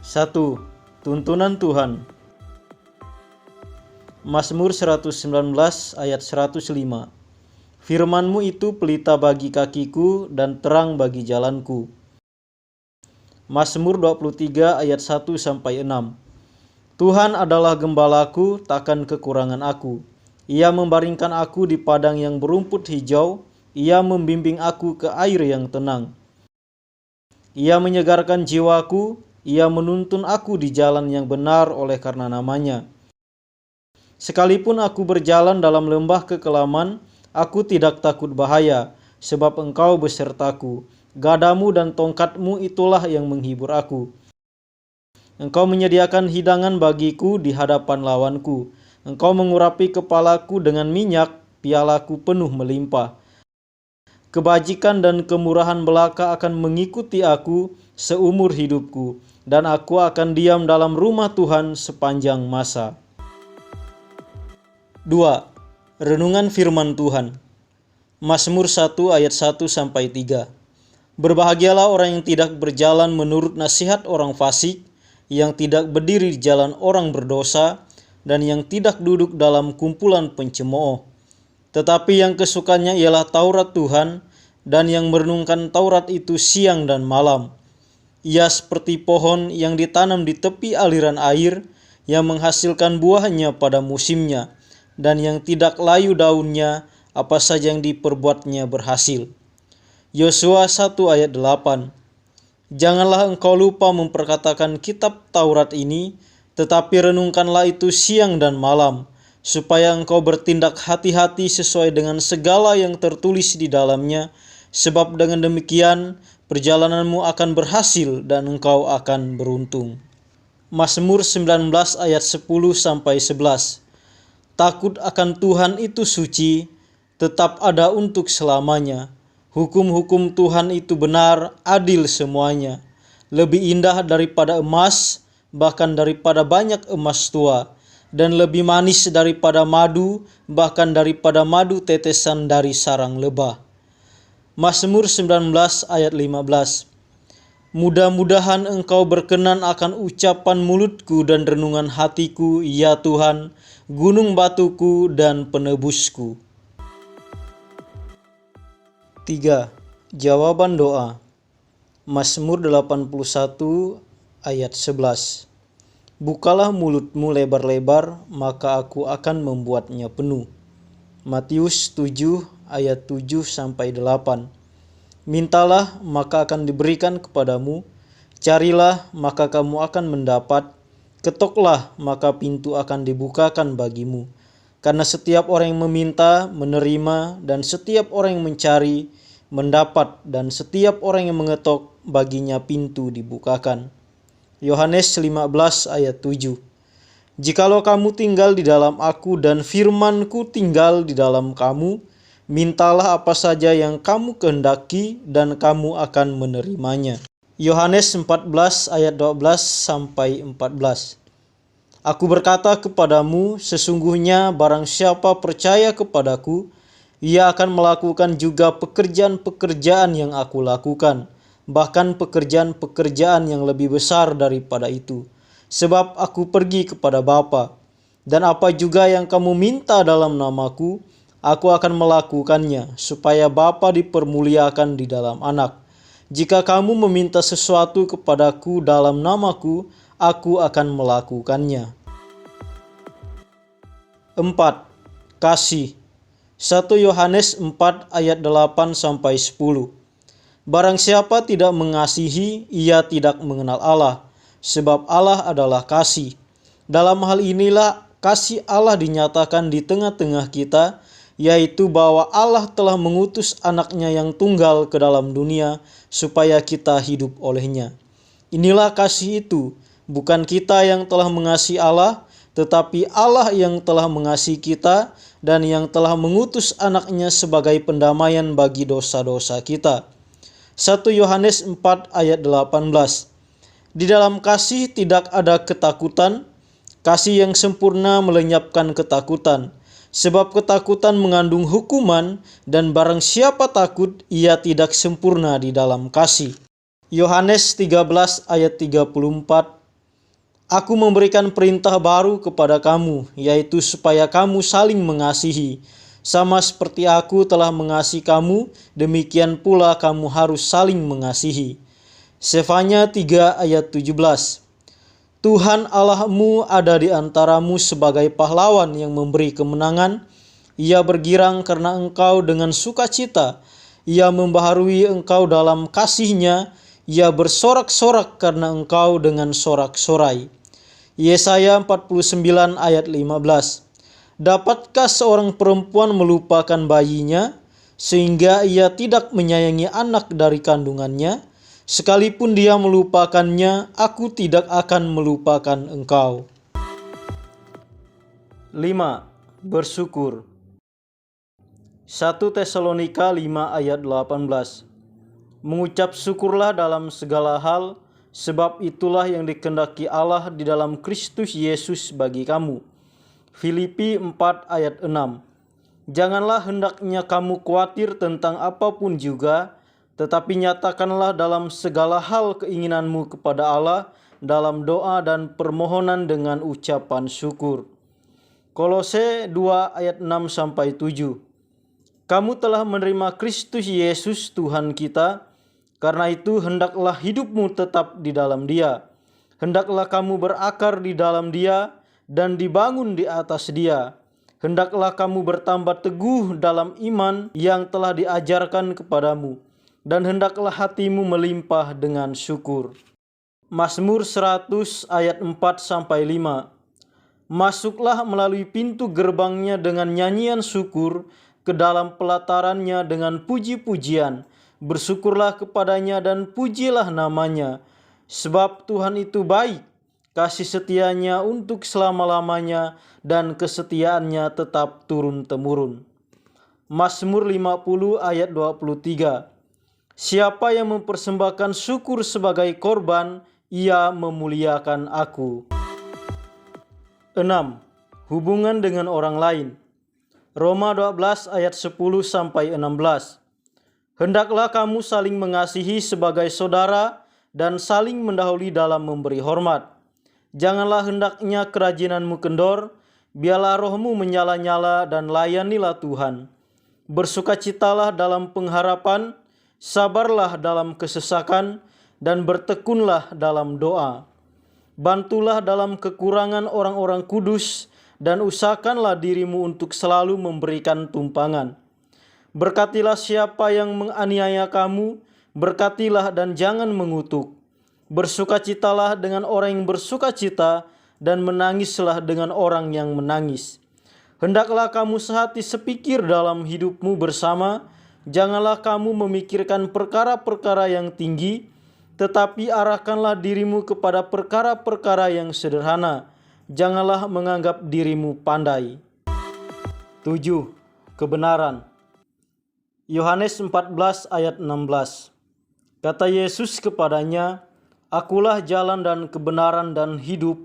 1. Tuntunan Tuhan. Mazmur 119 ayat 105. Firman-Mu itu pelita bagi kakiku dan terang bagi jalanku. Mazmur 23 ayat 1-6. Tuhan adalah gembalaku, takkan kekurangan aku. Ia membaringkan aku di padang yang berumput hijau. Ia membimbing aku ke air yang tenang. Ia menyegarkan jiwaku. Ia menuntun aku di jalan yang benar oleh karena namanya. Sekalipun aku berjalan dalam lembah kekelaman, aku tidak takut bahaya, sebab Engkau besertaku. Gadamu dan tongkatmu itulah yang menghibur aku. Engkau menyediakan hidangan bagiku di hadapan lawanku. Engkau mengurapi kepalaku dengan minyak, pialaku penuh melimpah. Kebajikan dan kemurahan belaka akan mengikuti aku seumur hidupku, dan aku akan diam dalam rumah Tuhan sepanjang masa. 2. Renungan firman Tuhan. Mazmur 1 ayat 1-3. Berbahagialah orang yang tidak berjalan menurut nasihat orang fasik, yang tidak berdiri di jalan orang berdosa, dan yang tidak duduk dalam kumpulan pencemooh. Tetapi yang kesukaannya ialah Taurat Tuhan, dan yang merenungkan Taurat itu siang dan malam. Ia seperti pohon yang ditanam di tepi aliran air, yang menghasilkan buahnya pada musimnya, dan yang tidak layu daunnya, apa saja yang diperbuatnya berhasil. Yosua 1 ayat 8. Janganlah engkau lupa memperkatakan kitab Taurat ini, tetapi renungkanlah itu siang dan malam, supaya engkau bertindak hati-hati sesuai dengan segala yang tertulis di dalamnya, sebab dengan demikian perjalananmu akan berhasil dan engkau akan beruntung. Mazmur 19 ayat 10-11. Takut akan Tuhan itu suci, tetap ada untuk selamanya. Hukum-hukum Tuhan itu benar, adil semuanya. Lebih indah daripada emas, bahkan daripada banyak emas tua, dan lebih manis daripada madu, bahkan daripada madu tetesan dari sarang lebah. Mazmur 19 ayat 15. Mudah-mudahan engkau berkenan akan ucapan mulutku dan renungan hatiku, ya Tuhan, gunung batuku dan penebusku. 3. Jawaban doa. Mazmur 81 ayat 11. Bukalah mulutmu lebar-lebar, maka aku akan membuatnya penuh. Matius 7 ayat 7-8. Mintalah, maka akan diberikan kepadamu. Carilah, maka kamu akan mendapat. Ketoklah, maka pintu akan dibukakan bagimu. Karena setiap orang yang meminta, menerima, dan setiap orang yang mencari, mendapat, dan setiap orang yang mengetok, baginya pintu dibukakan. Yohanes 15 ayat 7. Jikalau kamu tinggal di dalam aku dan firman-Ku tinggal di dalam kamu, mintalah apa saja yang kamu kehendaki dan kamu akan menerimanya. Yohanes 14 ayat 12-14. Aku berkata kepadamu, sesungguhnya barang siapa percaya kepadaku, ia akan melakukan juga pekerjaan-pekerjaan yang aku lakukan, bahkan pekerjaan-pekerjaan yang lebih besar daripada itu. Sebab aku pergi kepada Bapa, dan apa juga yang kamu minta dalam namaku, aku akan melakukannya, supaya Bapa dipermuliakan di dalam Anak. Jika kamu meminta sesuatu kepadaku dalam namaku, aku akan melakukannya. 4. Kasih. 1 Yohanes 4 ayat 8-10. Barang siapa tidak mengasihi, ia tidak mengenal Allah, sebab Allah adalah kasih. Dalam hal inilah kasih Allah dinyatakan di tengah-tengah kita, yaitu bahwa Allah telah mengutus anaknya yang tunggal ke dalam dunia, supaya kita hidup olehnya. Inilah kasih itu, bukan kita yang telah mengasihi Allah, tetapi Allah yang telah mengasihi kita, dan yang telah mengutus anaknya sebagai pendamaian bagi dosa-dosa kita. 1 Yohanes 4 ayat 18. Di dalam kasih tidak ada ketakutan. Kasih yang sempurna melenyapkan ketakutan. Sebab ketakutan mengandung hukuman, dan barang siapa takut, ia tidak sempurna di dalam kasih. Yohanes 13 ayat 34. Aku memberikan perintah baru kepada kamu, yaitu supaya kamu saling mengasihi. Sama seperti aku telah mengasihi kamu, demikian pula kamu harus saling mengasihi. Sefanya 3 ayat 17. Tuhan Allahmu ada di antaramu sebagai pahlawan yang memberi kemenangan. Ia bergirang karena engkau dengan sukacita. Ia membaharui engkau dalam kasih-Nya. Ia bersorak-sorak karena engkau dengan sorak-sorai. Yesaya 49 ayat 15. Dapatkah seorang perempuan melupakan bayinya, sehingga ia tidak menyayangi anak dari kandungannya? Sekalipun dia melupakannya, aku tidak akan melupakan engkau. 5. Bersyukur. 1 Tesalonika 5 ayat 18. Mengucap syukurlah dalam segala hal, sebab itulah yang dikehendaki Allah di dalam Kristus Yesus bagi kamu. Filipi 4 ayat 6. Janganlah hendaknya kamu khawatir tentang apapun juga, tetapi nyatakanlah dalam segala hal keinginanmu kepada Allah dalam doa dan permohonan dengan ucapan syukur. Kolose 2 ayat 6-7. Kamu telah menerima Kristus Yesus Tuhan kita. Karena itu hendaklah hidupmu tetap di dalam Dia. Hendaklah kamu berakar di dalam Dia dan dibangun di atas Dia. Hendaklah kamu bertambah teguh dalam iman yang telah diajarkan kepadamu. Dan hendaklah hatimu melimpah dengan syukur. Mazmur 100 ayat 4-5. Masuklah melalui pintu gerbangnya dengan nyanyian syukur, ke dalam pelatarannya dengan puji-pujian. Bersyukurlah kepadanya dan pujilah namanya. Sebab Tuhan itu baik, kasih setianya untuk selama-lamanya, dan kesetiaannya tetap turun-temurun. Mazmur 50 ayat 23. Siapa yang mempersembahkan syukur sebagai korban, ia memuliakan aku. 6. Hubungan dengan orang lain. Roma 12 ayat 10-16. Hendaklah kamu saling mengasihi sebagai saudara dan saling mendahului dalam memberi hormat. Janganlah hendaknya kerajinanmu kendor, biarlah rohmu menyala-nyala dan layanilah Tuhan. Bersukacitalah dalam pengharapan, sabarlah dalam kesesakan, dan bertekunlah dalam doa. Bantulah dalam kekurangan orang-orang kudus, dan usahakanlah dirimu untuk selalu memberikan tumpangan. Berkatilah siapa yang menganiaya kamu, berkatilah dan jangan mengutuk. Bersukacitalah dengan orang yang bersukacita, dan menangislah dengan orang yang menangis. Hendaklah kamu sehati sepikir dalam hidupmu bersama. Janganlah kamu memikirkan perkara-perkara yang tinggi, tetapi arahkanlah dirimu kepada perkara-perkara yang sederhana. Janganlah menganggap dirimu pandai. 7. Kebenaran. Yohanes 14 ayat 16. Kata Yesus kepadanya, Akulah jalan dan kebenaran dan hidup.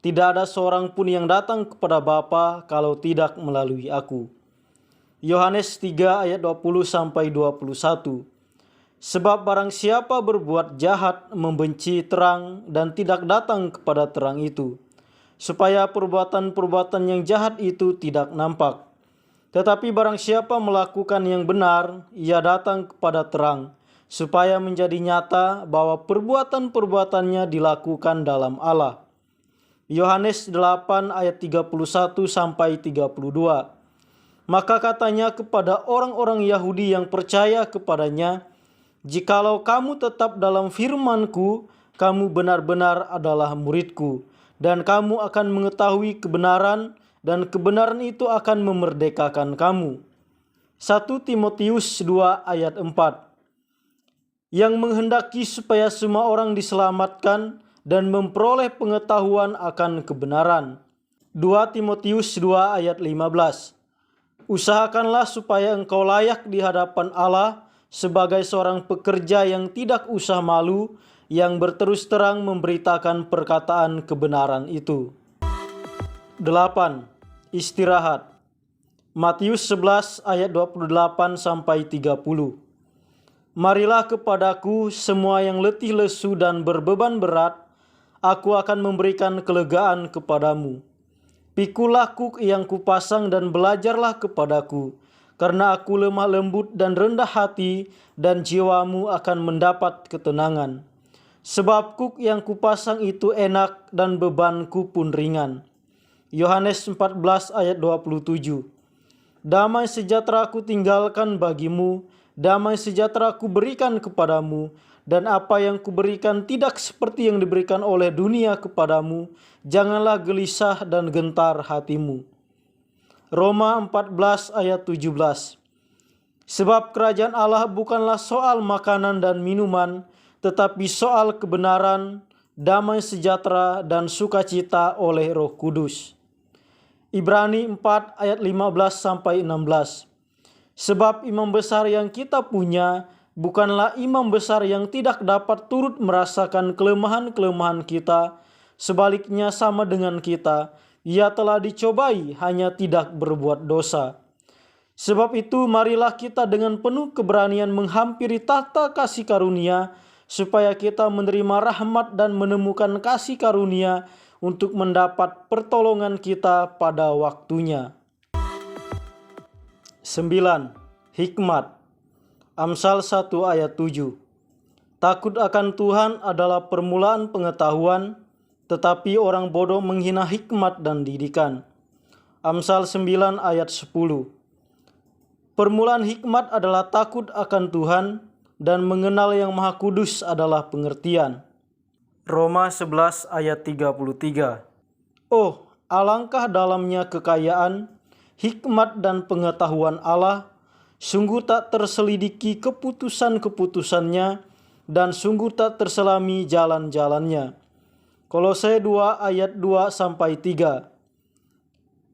Tidak ada seorang pun yang datang kepada Bapa kalau tidak melalui aku. Yohanes 3 ayat 20-21. Sebab barang siapa berbuat jahat membenci terang dan tidak datang kepada terang itu, supaya perbuatan-perbuatan yang jahat itu tidak nampak. Tetapi barang siapa melakukan yang benar, ia datang kepada terang, supaya menjadi nyata bahwa perbuatan-perbuatannya dilakukan dalam Allah. Yohanes 8 ayat 31-32. Maka katanya kepada orang-orang Yahudi yang percaya kepadanya, Jikalau kamu tetap dalam firman-Ku, kamu benar-benar adalah murid-Ku, dan kamu akan mengetahui kebenaran, dan kebenaran itu akan memerdekakan kamu. 1 Timotius 2 ayat 4. Yang menghendaki supaya semua orang diselamatkan dan memperoleh pengetahuan akan kebenaran. 2 Timotius 2 ayat 15. Usahakanlah supaya engkau layak di hadapan Allah sebagai seorang pekerja yang tidak usah malu, yang berterus terang memberitakan perkataan kebenaran itu. 8. Istirahat. Matius 11 ayat 28-30. Marilah kepadaku semua yang letih lesu dan berbeban berat, aku akan memberikan kelegaan kepadamu. Pikulah kuk yang kupasang dan belajarlah kepadaku, karena aku lemah lembut dan rendah hati, dan jiwamu akan mendapat ketenangan. Sebab kuk yang kupasang itu enak dan bebanku pun ringan. Yohanes 14 ayat 27. Damai sejahtera ku tinggalkan bagimu, damai sejahtera ku berikan kepadamu, dan apa yang kuberikan tidak seperti yang diberikan oleh dunia kepadamu. Janganlah gelisah dan gentar hatimu. Roma 14 ayat 17. Sebab kerajaan Allah bukanlah soal makanan dan minuman, tetapi soal kebenaran, damai sejahtera, dan sukacita oleh Roh Kudus. Ibrani 4 ayat 15-16. Sebab imam besar yang kita punya bukanlah imam besar yang tidak dapat turut merasakan kelemahan-kelemahan kita. Sebaliknya sama dengan kita, ia telah dicobai, hanya tidak berbuat dosa. Sebab itu marilah kita dengan penuh keberanian menghampiri tahta kasih karunia, supaya kita menerima rahmat dan menemukan kasih karunia untuk mendapat pertolongan kita pada waktunya. 9. Hikmat. Amsal 1 ayat 7. Takut akan Tuhan adalah permulaan pengetahuan, tetapi orang bodoh menghina hikmat dan didikan. Amsal 9 ayat 10. Permulaan hikmat adalah takut akan Tuhan, dan mengenal yang Maha Kudus adalah pengertian. Roma 11 ayat 33. Oh, alangkah dalamnya kekayaan, hikmat dan pengetahuan Allah, sungguh tak terselidiki keputusan-keputusannya, dan sungguh tak terselami jalan-jalannya. Kolose 2 ayat 2-3.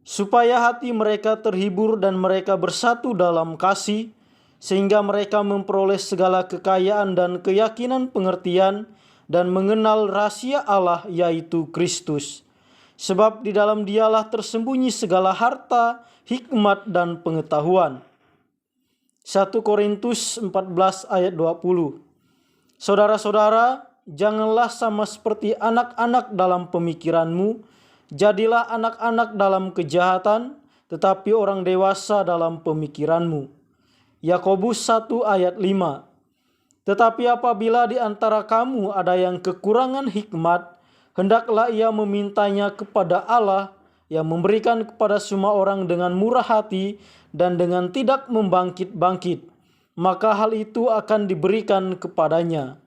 Supaya hati mereka terhibur dan mereka bersatu dalam kasih, sehingga mereka memperoleh segala kekayaan dan keyakinan pengertian, dan mengenal rahasia Allah, yaitu Kristus. Sebab di dalam Dialah tersembunyi segala harta, hikmat, dan pengetahuan. 1 Korintus 14 ayat 20. Saudara-saudara, janganlah sama seperti anak-anak dalam pemikiranmu, jadilah anak-anak dalam kejahatan, tetapi orang dewasa dalam pemikiranmu. Yakobus 1 ayat 5. Tetapi apabila di antara kamu ada yang kekurangan hikmat, hendaklah ia memintanya kepada Allah yang memberikan kepada semua orang dengan murah hati dan dengan tidak membangkit-bangkit, maka hal itu akan diberikan kepadanya.